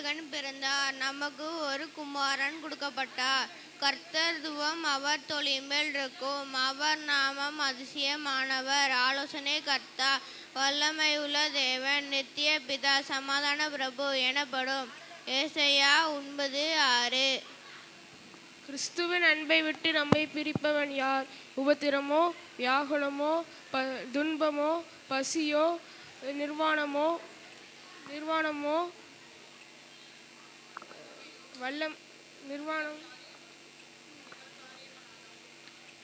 பாலகன் பிறந்தார், நமக்கு ஒரு குமாரன் கொடுக்கப்பட்டார். கர்த்தத்துவம் அவர் தொழில்மேல் இருக்கும். அவர் நாமம் அதிசயமானவர், ஆலோசனை கர்த்தா, வல்லமையுள்ள தேவன், நித்திய பிதா, சமாதான பிரபு எனப்படும். ஏசாயா 9:6. கிறிஸ்துவின் அன்பை விட்டு நம்மை பிரிப்பவன் யார்? உபத்திரமோ, வியாகுலமோ, துன்பமோ, பசியோ, நிர்வாணமோ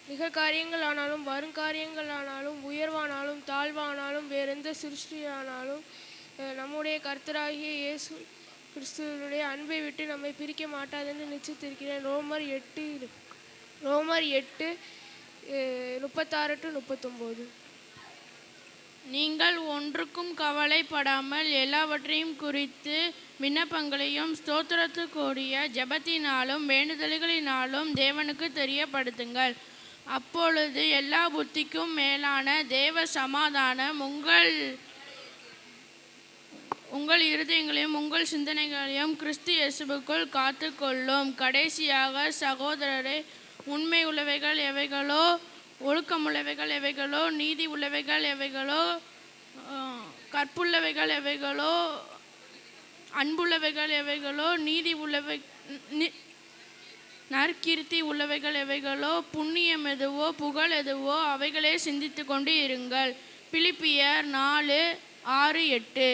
நிகழ்காரியங்களானாலும் வருங்காரியங்களானாலும் உயர்வானாலும் தாழ்வானாலும் வேறெந்த சிருஷ்டியானாலும் நம்முடைய கர்த்தராகிய இயேசு கிறிஸ்துவனுடைய அன்பை விட்டு நம்மை பிரிக்க மாட்டாதென்று நிச்சயித்திருக்கிறேன். ரோமர் 8:36-39. நீங்கள் ஒன்றுக்கும் கவலைப்படாமல் எல்லாவற்றையும் குறித்து விண்ணப்பங்களையும் ஸ்தோத்திரத்துக்குரிய ஜெபத்தினாலும் வேண்டுதல்களினாலும் தேவனுக்கு தெரியப்படுத்துங்கள். அப்பொழுது எல்லா புத்திக்கும் மேலான தேவ சமாதானம் உங்கள் இருதயங்களையும் உங்கள் சிந்தனைகளையும் கிறிஸ்து இயேசுவுக்குள் காத்து கொள்ளும். கடைசியாக சகோதரரே, உண்மை உள்ளவைகள் எவைகளோ, ஒழுக்கமுள்ளவைகள் எவைகளோ, நீதி உள்ளவைகள் எவைகளோ, கற்புள்ளவைகள் எவைகளோ, அன்புள்ளவைகள் எவைகளோ, நீதி உள்ளவை நற்கீர்த்தி உள்ளவைகள் எவைகளோ, புண்ணியம் எதுவோ, புகழ் எதுவோ, அவைகளே சிந்தித்து கொண்டு இருங்கள். பிலிப்பியர் 4:6-8.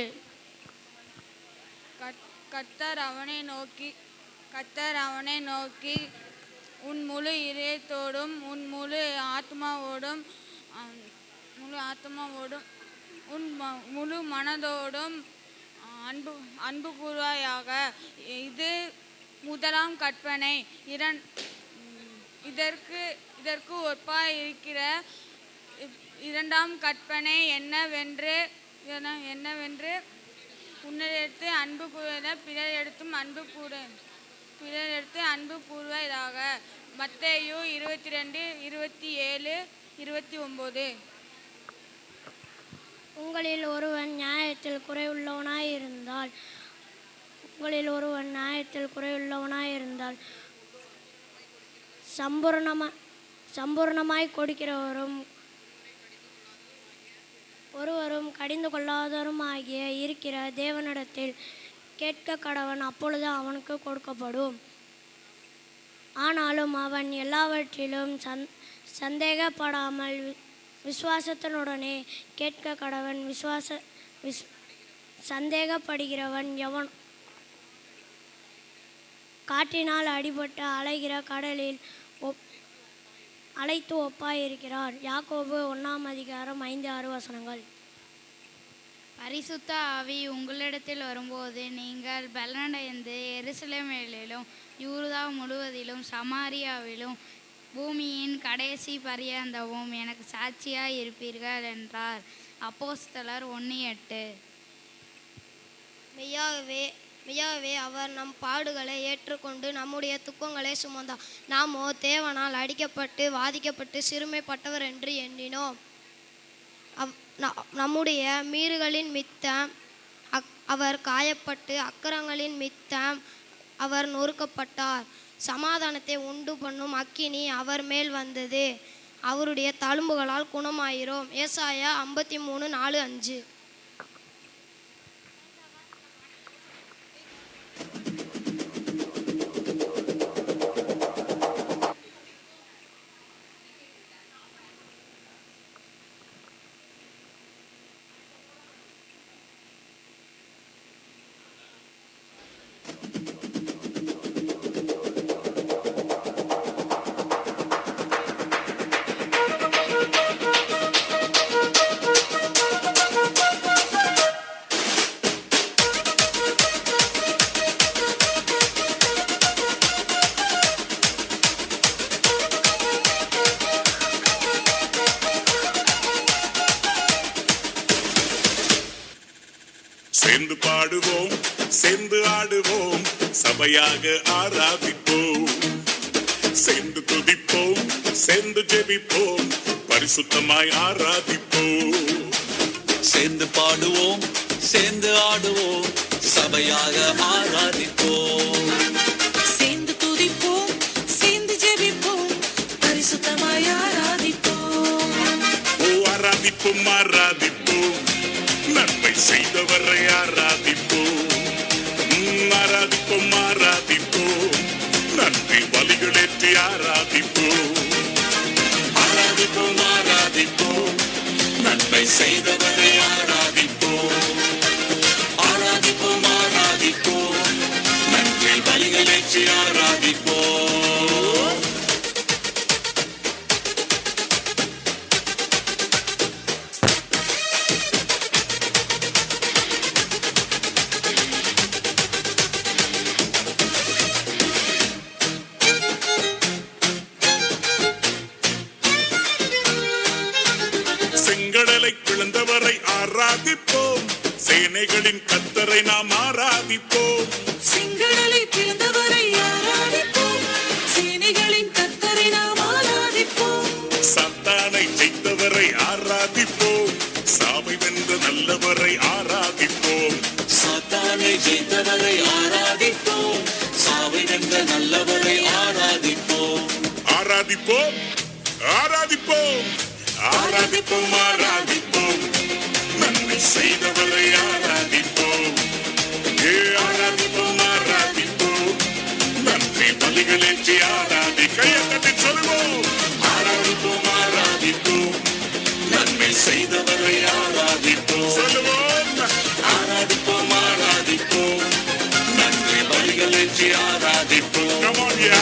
கர்த்தர் அவனை நோக்கி உன் முழு இதயத்தோடும் உன் முழு ஆத்மாவோடும் உன் முழு மனதோடும் அன்பு கூர்வாயாக. இது முதலாம் கற்பனை. இதற்கு ஒப்பாய் இருக்கிற இரண்டாம் கற்பனை என்னவென்று உன்னிடத்து அன்பு கூற பிறரிடத்தும் அன்பு கூறுவதாக. மத்தேயு 22:27-29. உங்களில் ஒருவன் நியாயத்தில் குறையுள்ளவனாயிருந்தால் சம்பூர்ணமாய் கொடுக்கிறவரும் ஒருவரும் கடிந்து கொள்ளாதவருமாகிய இருக்கிற தேவனிடத்தில் கேட்க கடவன், அப்பொழுது அவனுக்கு கொடுக்கப்படும். ஆனாலும் அவன் எல்லாவற்றிலும் சந்தேகப்படாமல் விசுவாசத்தினுடனே கேட்க கடவன். சந்தேகப்படுகிறவன் எவன் காற்றினால் அடிபட்டு அலைகிற கடலில் அழைத்து ஒப்பாயிருக்கிறார். யாக்கோபு 1:5-6. பரிசுத்த ஆவி உங்களிடத்தில் வரும்போது நீங்கள் பலனடைந்து எருசலேமிலும் யூதா முழுவதிலும் சமாரியாவிலும் பூமியின் கடைசி பரியந்தமும் எனக்கு சாட்சியாய் இருப்பீர்கள் என்றார். அப்போஸ்தலர் 1:8. மெய்யாகவே அவர் நம் பாடுகளை ஏற்றுக்கொண்டு நம்முடைய துக்கங்களை சுமந்தார். நாமோ தேவனால் அடிக்கப்பட்டு வாதிக்கப்பட்டு சிறுமைப்பட்டவர் என்று எண்ணினோம். நம்முடைய மீறுகளின் மித்தம் அவர் காயப்பட்டு அக்கிரங்களின் மித்தம் அவர் நொறுக்கப்பட்டார். சமாதானத்தை உண்டு பண்ணும் அக்கினி அவர் மேல் வந்தது. அவருடைய தழும்புகளால் குணமாயிரோம். ஏசாயா 53:4-5. சேர்ந்து பாடுவோம், சேர்ந்து ஆடுவோம், சபையாக ஆராதிப்போம், சேர்ந்து துதிப்போம், சேர்ந்து ஜெபிப்போம், பரிசுத்தமாய் ஆராதிப்போம். சேர்ந்து பாடுவோம், சேர்ந்து ஆடுவோம், சபை சபையாக ஆராதிப்போம். சேர்ந்து துதிப்போம், சேர்ந்து ஜெபிப்போம், பரிசுத்தமாய் ஆராதிப்போம். ஆராதிப்போம் ஆராதிப்போம், நன்மை செய்தவரை ஆராதிப்போம். ஆராதிப்போம் ஆராதிப்போம், நன்றி பலிகளேற்றி ஆராதிப்போம். ஆராதிப்போம் ஆராதிப்போம், நன்மை செய்தவரை ஆராதிப்போம். ஆராதிப்போம் ஆராதிப்போம், நன்றி பலிகளேற்றி ஆராதிப்போம். செங்கடலை பிளந்தவரை ஆராதிப்போம், சேனைகளின் கர்த்தரை நாம் ஆராதிப்போம். செங்கடலை பிளந்தவரை ஆராதிப்போம், சேனைகளின் கர்த்தரை நாம் ஆராதிப்போம். சாத்தானை ஜெயித்தவரை ஆராதிப்போம், சாவை வென்ற நல்லவரை ஆராதிப்போம். சாத்தானை ஜெயித்தவரை ஆராதிப்போம், சாவை வென்ற நல்லவரை ஆராதிப்போம். ஆராதிப்போம் ஆராதிப்போம், ஆராதிப்போம் ஆராதிப்போம், நன்மை செய்தவரை ஆராதிப்போம். ஆராதிப்போம் ஆராதிப்போம், நன்றி பலிகளேற்றி ஆராதி. கையை தட்டி சொல்லுவோம். ஆராதிப்போம் ஆராதிப்போம், நன்மை செய்தவரை ஆராதிப்போம். சொல்லுவோம். ஆராதிப்போம் ஆராதிப்போம், நன்றி பலிகளேற்றி ஆராதிப்போம். Come on, yeah.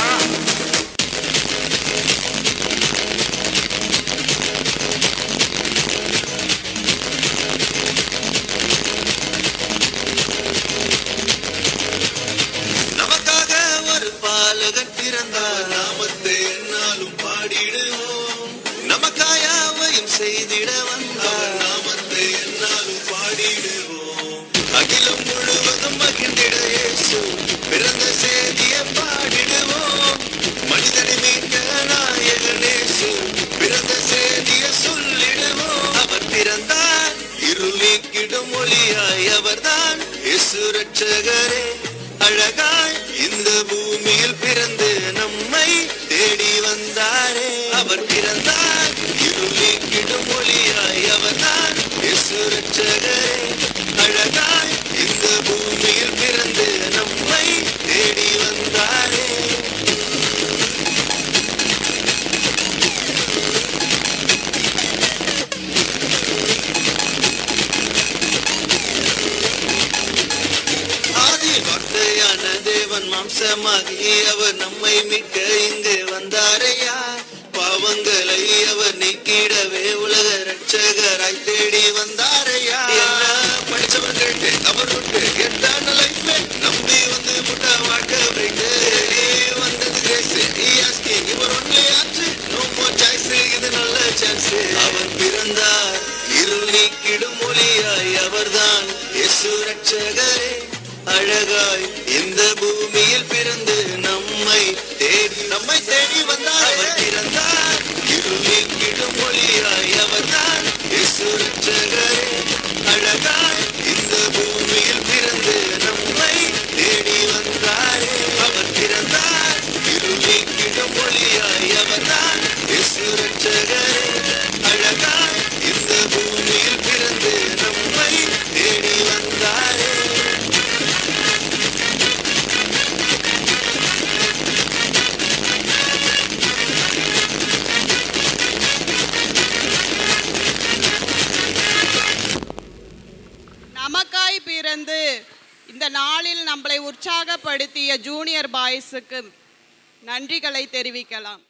நமக்காக ஒரு பாலகன் பிறந்தார், நாமத்தை என்னாலும் பாடிடுவோம். நமக்காய் யாவையும் செய்திட வந்தார், நாமத்தை என்னாலும் பாடிடுவோம். அகிலம் முழுவதும் மகிழ்ந்திட இயேசு பிறந்த செய்தியை பாடிடுவோம். மனிதனை மீட்க நாயகன் இயேசு பிறந்த செய்தியை சொல்லிடுவோம். அவர் பிறந்தார் இருள் நீக்கிடும் ஒளியாய், அவர்தான் இயேசு ரட்சகரே. அழகாய் இந்த பூமியில் பிறந்து நம்மை தேடி வந்தாரே. அவர் பிறந்தார் இருள் நீக்கிடும் ஒளியாய், அவர்தான் இயேசு ரட்சகரே. அழகாய் இந்த பூமியில் பிறந்து நம்மை தேடி வந்தாரே. ஆதி வார்த்தையான தேவன் மாம்சமாகி அவர் நம்மை மீட்க இங்கு வந்தாரையா. பாவங்களை அவர் நீக்கிடவே உலக ரட்சகராய் தேடி வந்தாரையா. என்ன படிச்சவன் கேட்டு அவர் விட்டு எட்டான லைஃப் நம்பி வந்து முட்ட வாழ்க்கை விட்டு வந்தது கிரேஸ். இவர் ஒன்லி ஆச்சு, நோ மோர் சாய்ஸ், இது நல்ல சான்ஸ். அவர் பிறந்தார் இருள் நீக்கிடும் ஒளியாய், அவர்தான் இயேசு ரட்சகரே. அழகாய் இந்த பூமியில் பிறந்து நம்மை தேடி வந்தார். அவர் பிறந்தார் இருள் நீக்கிடும் ஒளியாய், அவர்தான் இயேசு ரட்சகரே. அழகாய் இந்த பூமியில் பிறந்து நம்மை தேடி வந்தாரே. அவர் பிறந்தார் இருள் நீக்கிடும் ஒளியாய், அவர்தான் இயேசு ரட்சகரே. அழகாய் இந்த பூமியில் பிறந்து நம்மை தேடி வந்தாரே. நமக்காய் பிறந்து இந்த நாளில் நம்மளை உற்சாகப்படுத்திய ஜூனியர் பாய்ஸுக்கு நன்றிகளை தெரிவிக்கலாம்.